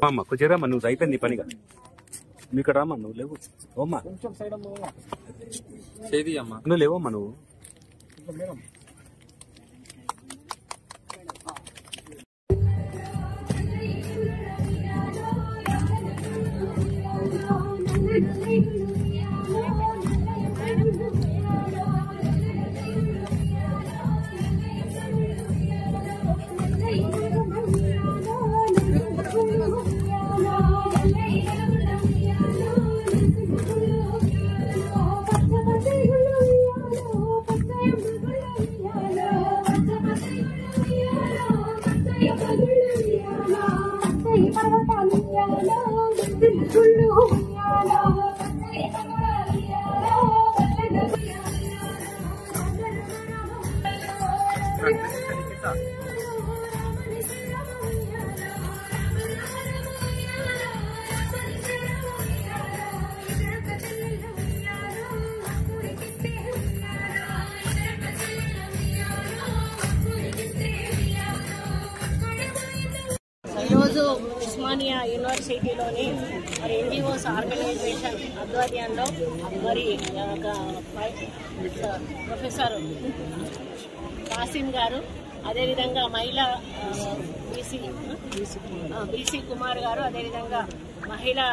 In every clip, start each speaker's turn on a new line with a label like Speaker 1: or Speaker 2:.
Speaker 1: అమ్మ కొంచెం రామ్మా, నువ్వు అయిపోయింది నీ పనిగా. నువ్వు ఇక్కడ రామ్మా, నువ్వు లేవు. ఓమ్మా నువ్వు లేవమ్మా, నువ్వు
Speaker 2: ఈరోజు ఉస్మానియా యూనివర్సిటీలోని మరి ఎన్జిఓస్ ఆర్గనైజేషన్ ఆధ్వర్యంలో మరి ప్రొఫెసర్ కాసిం గారు, అదేవిధంగా మహిళా బీసీ కుమార్ గారు, అదేవిధంగా మహిళా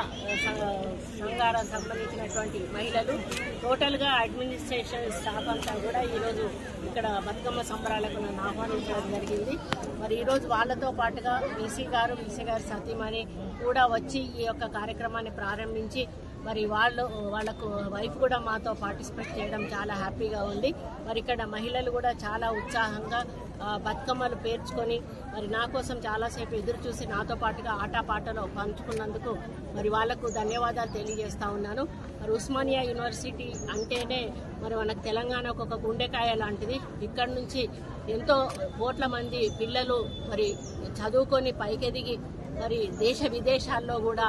Speaker 2: సంఘాలకు సంబంధించినటువంటి మహిళలు, టోటల్గా అడ్మినిస్ట్రేషన్ స్టాఫ్ అంతా కూడా ఈరోజు ఇక్కడ బతుకమ్మ సంబరాలకు నన్ను ఆహ్వానించడం జరిగింది. మరి ఈరోజు వాళ్ళతో పాటుగా బీసీ గారు సతీమణి కూడా వచ్చి ఈ యొక్క కార్యక్రమాన్ని ప్రారంభించి మరి వాళ్ళకు వైఫ్ కూడా మాతో పార్టిసిపేట్ చేయడం చాలా హ్యాపీగా ఉంది. మరి ఇక్కడ మహిళలు కూడా చాలా ఉత్సాహంగా బతుకమ్మలు పేర్చుకొని మరి నా కోసం చాలాసేపు ఎదురు చూసి నాతో పాటుగా ఆటపాటలో పంచుకున్నందుకు మరి వాళ్లకు ధన్యవాదాలు తెలియజేస్తా ఉన్నాను. మరి ఉస్మానియా యూనివర్సిటీ అంటేనే మరి మనకు తెలంగాణకు ఒక గుండెకాయ లాంటిది. ఇక్కడ నుంచి ఎంతో కోట్ల మంది పిల్లలు మరి చదువుకొని పైకెదిగి మరి దేశ విదేశాల్లో కూడా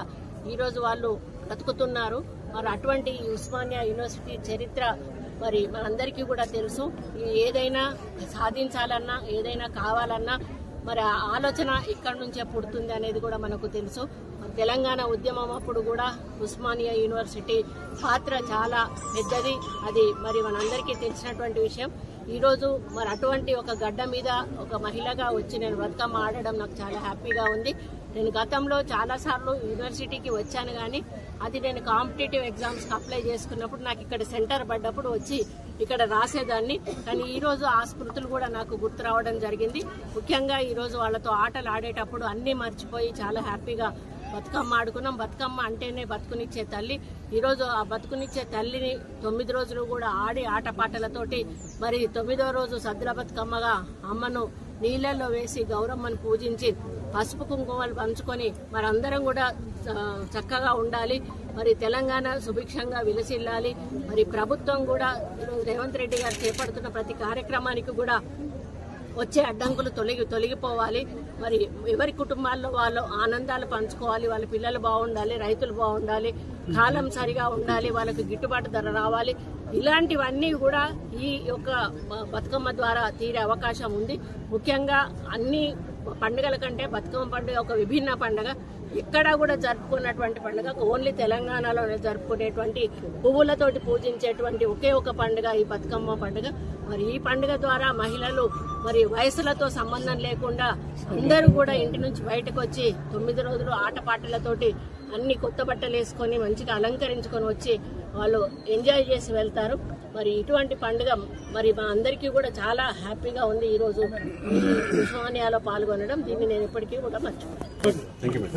Speaker 2: ఈరోజు వాళ్ళు బ్రతుకుతున్నారు. మరి అటువంటి ఉస్మానియా యూనివర్సిటీ చరిత్ర మరి మనందరికీ కూడా తెలుసు. ఏదైనా సాధించాలన్నా, ఏదైనా కావాలన్నా మరి ఆలోచన ఇక్కడి నుంచే పుడుతుంది అనేది కూడా మనకు తెలుసు. తెలంగాణ ఉద్యమం అప్పుడు కూడా ఉస్మానియా యూనివర్సిటీ పాత్ర చాలా పెద్దది. అది మరి మనందరికీ తెలిసినటువంటి విషయం. ఈరోజు మరి అటువంటి ఒక గడ్డ మీద ఒక మహిళగా వచ్చి నేను బతుకమ్మ ఆడడం నాకు చాలా హ్యాపీగా ఉంది. నేను గతంలో చాలాసార్లు యూనివర్సిటీకి వచ్చాను, కానీ అది నేను కాంపిటేటివ్ ఎగ్జామ్స్కి అప్లై చేసుకున్నప్పుడు నాకు ఇక్కడ సెంటర్ పడ్డప్పుడు వచ్చి ఇక్కడ రాసేదాన్ని. కానీ ఈరోజు ఆ స్మృతులు కూడా నాకు గుర్తు రావడం జరిగింది. ముఖ్యంగా ఈరోజు వాళ్ళతో ఆటలు ఆడేటప్పుడు అన్నీ మర్చిపోయి చాలా హ్యాపీగా బతుకమ్మ ఆడుకున్నాం. బతుకమ్మ అంటేనే బతుకునిచ్చే తల్లి. ఈరోజు ఆ బతుకునిచ్చే తల్లిని 9 రోజులు కూడా ఆడి ఆటపాటలతోటి మరి 9వ రోజు సద్దుల బతుకమ్మగా అమ్మను నీళ్లలో వేసి గౌరమ్మను పూజించి పసుపు కుంకుమలు పంచుకొని మరందరం కూడా చక్కగా ఉండాలి. మరి తెలంగాణ సుభిక్షంగా విలసిల్లాలి. మరి ప్రభుత్వం కూడా రేవంత్ రెడ్డి గారు చేపడుతున్న ప్రతి కార్యక్రమానికి కూడా వచ్చే అడ్డంకులు తొలగిపోవాలి. మరి ఎవరి కుటుంబాల్లో వాళ్ళు ఆనందాలు పంచుకోవాలి. వాళ్ళ పిల్లలు బాగుండాలి, రైతులు బాగుండాలి, కాలం సరిగా ఉండాలి, వాళ్ళకి గిట్టుబాటు ధర రావాలి. ఇలాంటివన్నీ కూడా ఈ యొక్క బతుకమ్మ ద్వారా తీరే అవకాశం ఉంది. ముఖ్యంగా అన్ని పండుగల కంటే బతుకమ్మ పండుగ ఒక విభిన్న పండుగ. ఎక్కడా కూడా జరుపుకున్నటువంటి పండుగ, ఓన్లీ తెలంగాణలోనే జరుపుకునేటువంటి పువ్వులతోటి పూజించేటువంటి ఒకే ఒక పండుగ ఈ బతుకమ్మ పండుగ. మరి ఈ పండుగ ద్వారా మహిళలు మరి వయసులతో సంబంధం లేకుండా అందరూ కూడా ఇంటి నుంచి బయటకు వచ్చి 9 రోజులు ఆటపాటలతోటి అన్ని కొత్త బట్టలు వేసుకొని మంచిగా అలంకరించుకొని వచ్చి వాళ్ళు ఎంజాయ్ చేసి వెళ్తారు. మరి ఇటువంటి పండుగ మరి మా అందరికీ కూడా చాలా హ్యాపీగా ఉంది ఈరోజు ఉస్మానియాలో పాల్గొనడం. దీన్ని నేను ఎప్పటికీ కూడా మర్చిపోతాను.